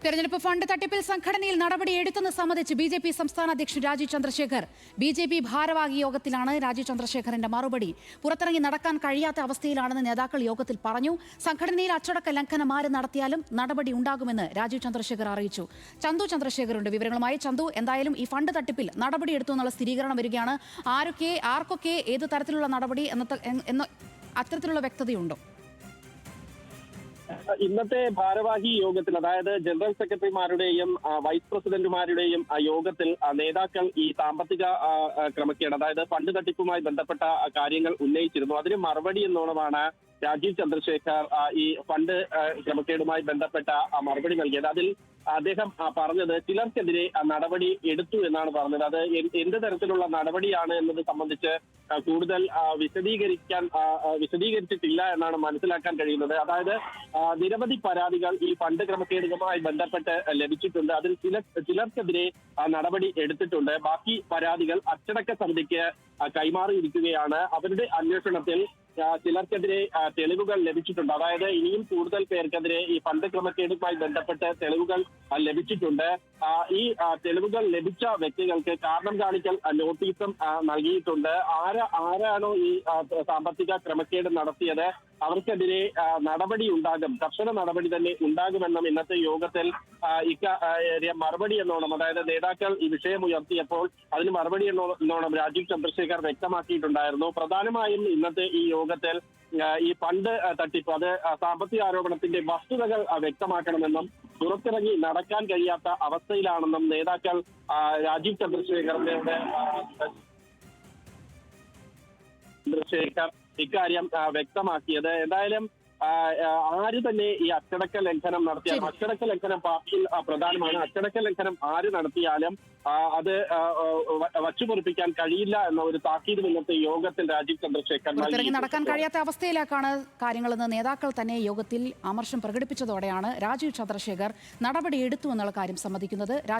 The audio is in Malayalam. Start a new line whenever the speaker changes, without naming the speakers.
തെരഞ്ഞെടുപ്പ് ഫണ്ട് തട്ടിപ്പിൽ സംഘടനയിൽ നടപടിയെടുത്തെന്ന് സംബന്ധിച്ച് ബി.ജെ.പി. സംസ്ഥാന അധ്യക്ഷൻ രാജീവ് ചന്ദ്രശേഖർ ബി.ജെ.പി. ഭാരവാഹി യോഗത്തിലാണ് രാജീവ് ചന്ദ്രശേഖറിന്റെ മറുപടി. പുറത്തിറങ്ങി നടക്കാൻ കഴിയാത്ത അവസ്ഥയിലാണെന്ന് നേതാക്കൾ യോഗത്തിൽ പറഞ്ഞു. സംഘടനയിൽ അച്ചടക്ക ലംഘനം ആര് നടത്തിയാലും നടപടി ഉണ്ടാകുമെന്ന് രാജീവ് ചന്ദ്രശേഖർ അറിയിച്ചു. ചന്തു ചന്ദ്രശേഖറുണ്ട് വിവരങ്ങളുമായി. ചന്തു, എന്തായാലും ഈ ഫണ്ട് തട്ടിപ്പിൽ നടപടിയെടുത്തു എന്നുള്ള സ്ഥിരീകരണം വരികയാണ്. ആർക്കൊക്കെ ഏത് തരത്തിലുള്ള നടപടി എന്ന അത്തരത്തിലുള്ള വ്യക്തതയുണ്ടോ?
ഇന്നത്തെ ഭാരവാഹി യോഗത്തിൽ, അതായത് ജനറൽ സെക്രട്ടറിമാരുടെയും വൈസ് പ്രസിഡന്റുമാരുടെയും യോഗത്തിൽ നേതാക്കൾ ഈ സാമ്പത്തിക ക്രമക്കേട്, അതായത് ഫണ്ട് തട്ടിപ്പുമായി ബന്ധപ്പെട്ട കാര്യങ്ങൾ ഉന്നയിച്ചിരുന്നു. അതിന് മറുപടി എന്നോണമാണ് രാജീവ് ചന്ദ്രശേഖർ ഈ ഫണ്ട് ക്രമക്കേടുമായി ബന്ധപ്പെട്ട മറുപടി നൽകിയത്. അതിൽ അദ്ദേഹം പറഞ്ഞത് ചിലർക്കെതിരെ നടപടി എടുത്തു എന്നാണ് പറഞ്ഞത്. അത് എന്ത് തരത്തിലുള്ള നടപടിയാണ് എന്നത് സംബന്ധിച്ച് കൂടുതൽ വിശദീകരിച്ചിട്ടില്ല എന്നാണ് മനസ്സിലാക്കാൻ കഴിയുന്നത്. അതായത് നിരവധി പരാതികൾ ഈ ഫണ്ട് ക്രമക്കേടുമായി ബന്ധപ്പെട്ട് ലഭിച്ചിട്ടുണ്ട്. അതിൽ ചിലർക്കെതിരെ നടപടി എടുത്തിട്ടുണ്ട്. ബാക്കി പരാതികൾ അച്ചടക്ക സമിതിക്ക് കൈമാറിയിരിക്കുകയാണ്. അവരുടെ അന്വേഷണത്തിൽ ചിലർക്കെതിരെ തെളിവുകൾ ലഭിച്ചിട്ടുണ്ട്. അതായത് ഇനിയും കൂടുതൽ പേർക്കെതിരെ ഈ ഫണ്ട് ക്രമക്കേടുമായി ബന്ധപ്പെട്ട് തെളിവുകൾ ലഭിച്ചിട്ടുണ്ട്. ഈ തെളിവുകൾ ലഭിച്ച വ്യക്തികൾക്ക് കാരണം കാണിക്കൽ നോട്ടീസും നൽകിയിട്ടുണ്ട്. ആരാണോ ഈ സാമ്പത്തിക ക്രമക്കേട് നടത്തിയത് അവർക്കെതിരെ നടപടി ഉണ്ടാകും, കർശന നടപടി തന്നെ ഉണ്ടാകുമെന്നും ഇന്നത്തെ യോഗത്തിൽ മറുപടി എന്നോണം, അതായത് നേതാക്കൾ ഈ വിഷയം ഉയർത്തിയപ്പോൾ അതിന് മറുപടി എന്നോണം രാജീവ് ചന്ദ്രശേഖർ വ്യക്തമാക്കിയിട്ടുണ്ടായിരുന്നു. പ്രധാനമായും ഇന്നത്തെ ഈ യോഗത്തിൽ ഈ ഫണ്ട് തട്ടിപ്പ്, അത് സാമ്പത്തിക ആരോപണത്തിന്റെ വസ്തുതകൾ വ്യക്തമാക്കണമെന്നും പുറത്തിറങ്ങി നടക്കാൻ കഴിയാത്ത അവസ്ഥയിലാണെന്നും നേതാക്കൾ രാജീവ് ചന്ദ്രശേഖർ ഇക്കാര്യം വ്യക്തമാക്കിയത്. എന്തായാലും ആര് തന്നെ ഈ അച്ചടക്ക ലംഘനം നടത്തിയാലും, അച്ചടക്ക ലംഘനം പാർട്ടിയിൽ പ്രധാനമാണ്. അച്ചടക്ക ലംഘനം ആര് നടത്തിയാലും അത് വച്ചുപൊറിപ്പിക്കാൻ കഴിയില്ല എന്ന ഒരു താക്കീത് ഇന്നത്തെ യോഗത്തിൽ രാജീവ് ചന്ദ്രശേഖർ
നടക്കാൻ കഴിയാത്ത അവസ്ഥയിലേക്കാണ് കാര്യങ്ങളെന്ന് നേതാക്കൾ തന്നെ യോഗത്തിൽ അമർഷം പ്രകടിപ്പിച്ചതോടെയാണ് രാജീവ് ചന്ദ്രശേഖർ നടപടിയെടുത്തു എന്നുള്ള കാര്യം സമ്മതിക്കുന്നത്.